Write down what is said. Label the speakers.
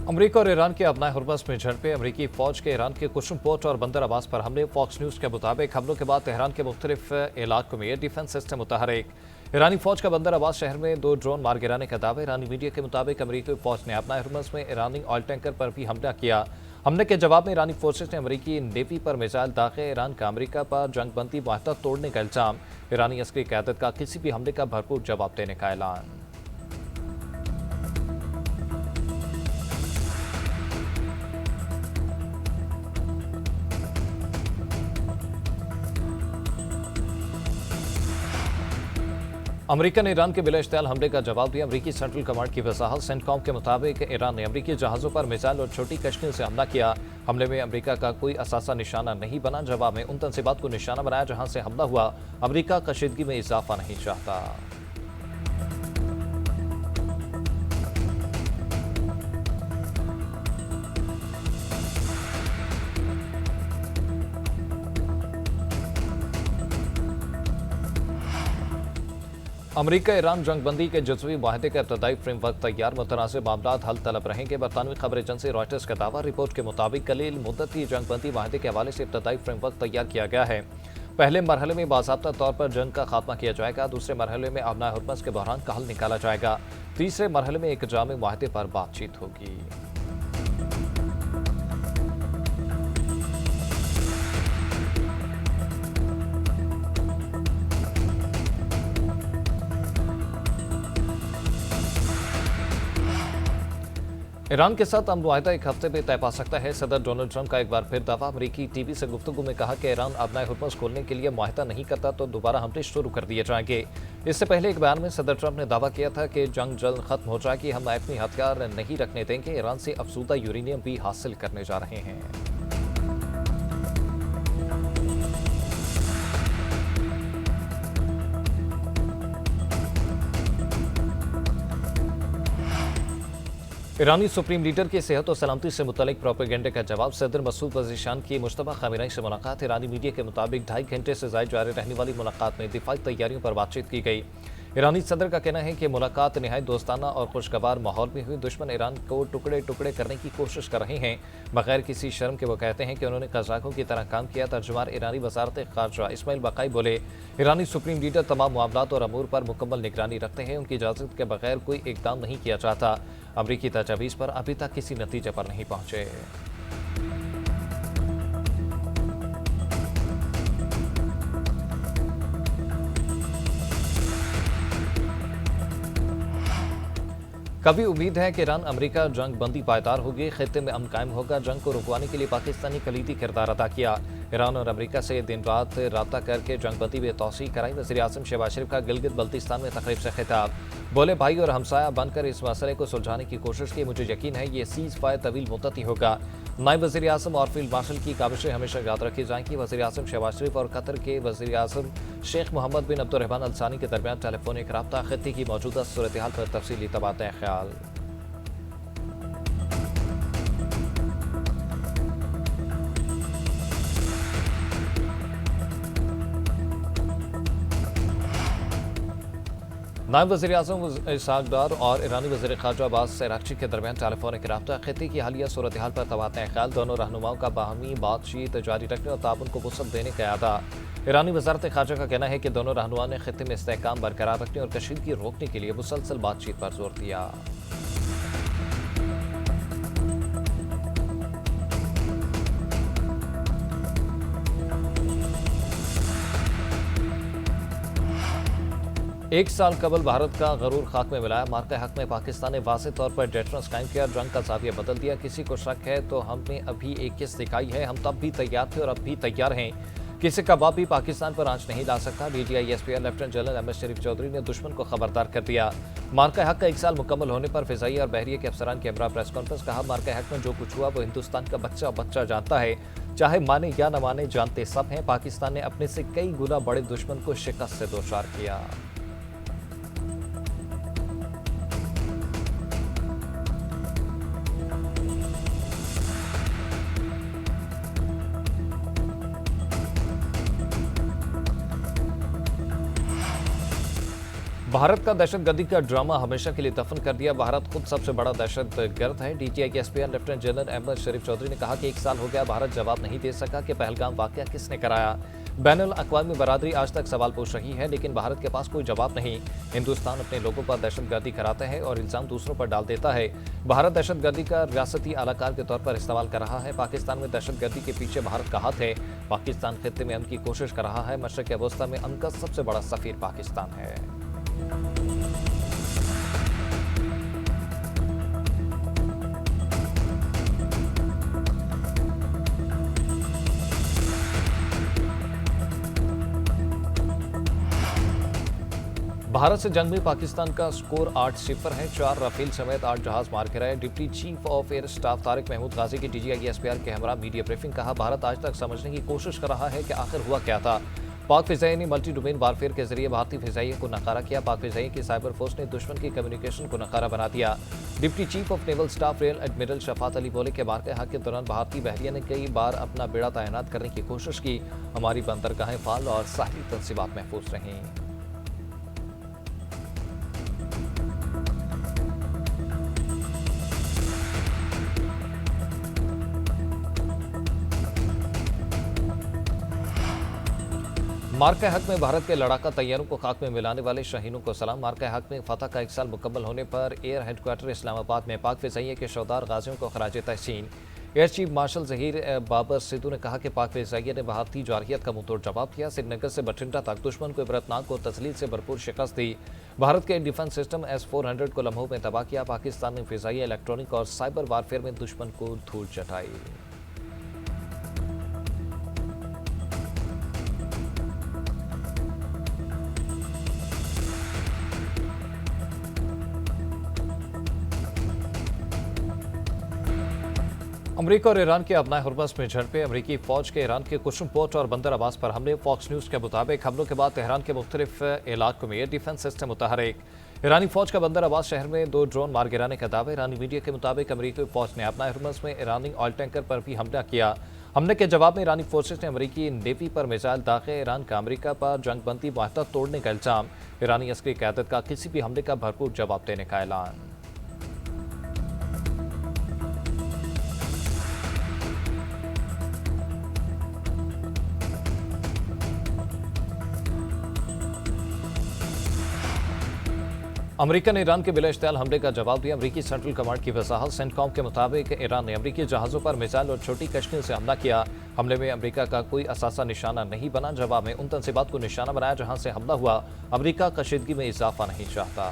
Speaker 1: अमरीका और ईरान के अपना हुर्मुज़ में झड़पें। अमरीकी फौज के ईरान के कुसुम पोर्ट और बंदर अब्बास पर हमले। फॉक्स न्यूज़ के मुताबिक हमलों के बाद तेहरान के मुख्तलिफ इलाकों में एयर डिफेंस सिस्टम मुतहर्रिक। ईरानी फौज का बंदर अब्बास शहर में 2 ड्रोन मार गिराने का दावा। ईरानी मीडिया के मुताबिक अमरीकी फौज ने अपना हुर्मुज़ में ईरानी ऑयल टैंकर पर भी हमला किया। हमले के जवाब में ईरानी फोर्सेस ने अमरीकी नेवी पर मिसाइल दागे। ईरान का अमरीका पर जंगबंदी माहता तोड़ने का इल्जाम। ईरानी अस्करी क़यादत का किसी भी हमले का भरपूर जवाब देने का ऐलान। अमरीका ने ईरान के बिला इश्तियाल हमले का जवाब दिया। अमरीकी सेंट्रल कमांड की वजाहत सेंटकॉम के मुताबिक ईरान ने अमरीकी जहाज़ों पर मिसाइल और छोटी कश्तियों से हमला किया। हमले में अमरीका का कोई असासा निशाना नहीं बना। जवाब में उन तंसीबात को निशाना बनाया जहां से हमला हुआ। अमरीका कशीदगी में इजाफा नहीं चाहता। अमरीका ईरान जंगबंदी के जुज़वी माहदे का इब्तदाई फ्रेमवर्क तैयार। मुतनाज़िर मामलात हल तलब रहेंगे। बरतानवी खबर एजेंसी रॉयटर्स का दावा। रिपोर्ट के मुताबिक कलील मुद्दती जंगबंदी माहदे के हवाले से इब्तदाई फ्रेमवर्क तैयार किया गया है। पहले मरहले में बाज़ाब्ता तौर पर जंग का खात्मा किया जाएगा। दूसरे मरहले में अपना हुर्मुज़ के बहरान का हल निकाला जाएगा। तीसरे मरहले में एक जामे माहदे पर बातचीत होगी। ईरान के साथ अमन मुआहदा एक हफ्ते में तय पा सकता है। सदर डोनाल्ड ट्रंप का एक बार फिर दावा। अमरीकी टीवी से गुफ्तगू में कहा कि ईरान अपना हुर्मुज़ खोलने के लिए मुआहदा नहीं करता तो दोबारा हमले शुरू कर दिए जाएंगे। इससे पहले एक बयान में सदर ट्रंप ने दावा किया था कि जंग जल्द खत्म हो जाएगी। हम एटमी हथियार नहीं रखने देंगे। ईरान से अफजूदा यूरेनियम भी हासिल करने जा रहे हैं। ईरानी सुप्रीम लीडर की सेहत और सलामती से मुतल्लिक प्रोपेगेंडे का जवाब। सदर मसूद पज़ेशान की मुश्तबा ख़ामेनी से मुलाकात। ईरानी मीडिया के मुताबिक 2.5 घंटे से ज़ायद जारी रहने वाली मुलाकात में दिफाई तैयारियों पर बातचीत की गई। ईरानी सदर का कहना है कि मुलाकात नहायत दोस्ताना और खुशगवार माहौल में हुई। दुश्मन ईरान को टुकड़े टुकड़े करने की कोशिश कर रहे हैं बगैर किसी शर्म के। वो कहते हैं कि उन्होंने कज़ाकों की तरह काम किया। तर्जुमान ईरानी वज़ारत ख़ारजा इस्माइल बक़ाई बोले, ईरानी सुप्रीम लीडर तमाम मामलात और अमूर पर मुकम्मल निगरानी रखते हैं। उनकी इजाज़त के बगैर कोई इक़दाम नहीं किया जाता। अमरीकी तजावीज़ पर अभी तक किसी नतीजे पर नहीं पहुंचे। कभी उम्मीद है कि ईरान अमरीका जंग बंदी पायदार होगी, खित्ते में अमन कायम होगा। जंग को रुकवाने के लिए पाकिस्तानी कलीदी किरदार अदा किया। ईरान और अमरीका से दिन रात राब्ता करके जंग बंदी में तोसी कराई। वज़ीर आज़म शहबाज शरीफ का गिलगित बल्तिस्तान में तकरीब से खिताब। बोले, भाई और हमसाया बनकर इस मसले को सुलझाने की कोशिश की। मुझे यकीन है ये सीज़ फायर तवील मुद्दती होगा। नायब वज़ीर आज़म और फील्ड मार्शल की काबिशें हमेशा याद रखी जाएंगी। वज़ीर आज़म शहबाज शरीफ और कतर के वज़ीर आज़म शेख मोहम्मद बिन अब्दुर्रहमान अल सानी के दरमियान टेलीफोनिक रब्ता। खित्ते की मौजूदा सूरत हाल पर तफसीली तबादला ख्याल। नायब वज़ीर आज़म इसहाक़ डार और ईरानी वज़ीर ख़ारजा अब्बास अराग़ची के दरमियान टेलीफोनिक रब्ता। खित्ते की हालिया सूरत हाल पर तबादला ख्याल। दोनों रहनुमाओं का बाहमी बातचीत जारी रखने और ताउन को वुसअत देने का इरादा। ईरानी वज़ारत ख़ारजा का कहना है कि दोनों रहनुमाओं ने खित्ते में इस्तेहकाम बरकरार रखने और कशीदगी रोकने के लिए मुसलसल बातचीत पर जोर दिया। एक साल कबल भारत का गरूर खाक में मिलाया। मार्का हक में पाकिस्तान ने वाज़ेह तौर पर डेटरेंस कायम किया। जंग का ज़ाविया बदल दिया। किसी को शक है तो हमने अभी एक किस्त दिखाई है। हम तब भी तैयार थे और अब भी तैयार हैं। किसी का बाप भी पाकिस्तान पर आंच नहीं ला सकता। DGI-SPR लेफ्टिनेंट जनरल MS शरीफ चौधरी ने दुश्मन को खबरदार कर दिया। मार्का हक का 1 साल मुकम्मल होने पर फ़िज़ाई और बहरिया के अफसरान की हमरा प्रेस कॉन्फ्रेंस। कहा, मार्का हक में जो कुछ हुआ वो हिंदुस्तान का बच्चा बच्चा जानता है। चाहे माने या न माने, जानते सब हैं। पाकिस्तान ने अपने से कई गुना बड़े दुश्मन को शिकस्त से दोचार किया। भारत का दहशतगर्दी का ड्रामा हमेशा के लिए दफन कर दिया। भारत खुद सबसे बड़ा दहशतगर्द है। डीजीआई के एसपीआर लेफ्टिनेंट जनरल अहमद शरीफ चौधरी ने कहा कि 1 साल हो गया, भारत जवाब नहीं दे सका कि पहलगाम वाकया किसने कराया। बैनुल अक़वामी बरादरी आज तक सवाल पूछ रही है, लेकिन भारत के पास कोई जवाब नहीं। हिंदुस्तान अपने लोगों पर दहशतगर्दी कराता है और इल्जाम दूसरों पर डाल देता है। भारत दहशतगर्दी का रियासती आलाकार के तौर पर इस्तेमाल कर रहा है। पाकिस्तान में दहशतगर्दी के पीछे भारत का हाथ है। पाकिस्तान खित्ते में अमन की कोशिश कर रहा है। मशरक़ वस्ती में अमन का सबसे बड़ा सफीर पाकिस्तान है। भारत से जंग में पाकिस्तान का स्कोर 8-0 है। 4 राफेल समेत 8 जहाज मार गिराए। Deputy chief of air staff Tariq Mahmood Ghazi की डीजीआई एसपीआर के हमरा मीडिया ब्रीफिंग। कहा, भारत आज तक समझने की कोशिश कर रहा है कि आखिर हुआ क्या था। पाक फिजाइया ने मल्टी डोमेन वारफेयर के जरिए भारतीय फिजाइया को नकारा किया। पाक फिजाइया की साइबर फोर्स ने दुश्मन की कम्युनिकेशन को नकारा बना दिया। Deputy chief of naval staff rear admiral Shafat Ali बोले कि वाक़या के दौरान भारतीय बहरिया ने कई बार अपना बेड़ा तैनात करने की कोशिश की। हमारी बंदरगाहें फाल और साहली तंसीबात महफूज रहीं। मार्का हक में भारत के लड़ाका तैयारों को खाक में मिलाने वाले शहीनों को सलाम। मार्का हक में फतह का 1 साल मुकम्मल होने पर एयर हेडक्वार्टर इस्लामाबाद में पाक फिजाइया के शौदार गाजियों को खराज तहसीन। Air chief marshal Zaheer Babar Sidhu ने कहा कि पाक फिजाइया ने भारतीय जारहियत का मुंहतोड़ जवाब दिया। श्रीनगर से बठिंडा तक दुश्मन को इबरतनाक और तसलील से भरपूर शिकस्त दी। भारत के डिफेंस सिस्टम S-400 को लम्हों में तबाह किया। पाकिस्तान ने फिजाइया, इलेक्ट्रॉनिक और साइबर वारफेयर में दुश्मन को धूल चटाई। अमेरिका और ईरान के अपना हुर्मस में झड़पें। अमेरिकी फौज के ईरान के कुशुम पोर्ट और बंदर अब्बास पर हमले। फॉक्स न्यूज़ के मुताबिक हमलों के बाद तेहरान के मुख्तलिफ इलाकों में एयर डिफेंस सिस्टम मुतहरिक। ईरानी फौज का बंदर अब्बास शहर में 2 ड्रोन मार गिराने का दावा। ईरानी मीडिया के मुताबिक अमेरिकी फौज ने अपना हुर्मस में ईरानी ऑयल टैंकर पर भी हमला किया। हमले के जवाब में ईरानी फोर्सेस ने अमेरिकी नेवी पर मिसाइल दागे। ईरान का अमेरिका पर जंगबंदी माहदा तोड़ने का इल्जाम। ईरानी अस्करी क़यादत का किसी भी हमले का भरपूर जवाब देने का ऐलान। अमेरिका ने ईरान के बिला इश्तियाल हमले का जवाब दिया। अमेरिकी सेंट्रल कमांड की वजाहत। सेंटकॉम के मुताबिक ईरान ने अमेरिकी जहाज़ों पर मिसाइल और छोटी कश्तियों से हमला किया। हमले में अमेरिका का कोई असासा निशाना नहीं बना। जवाब में उन तंसीबात को निशाना बनाया जहां से हमला हुआ। अमेरिका कशीदगी में इजाफा नहीं चाहता।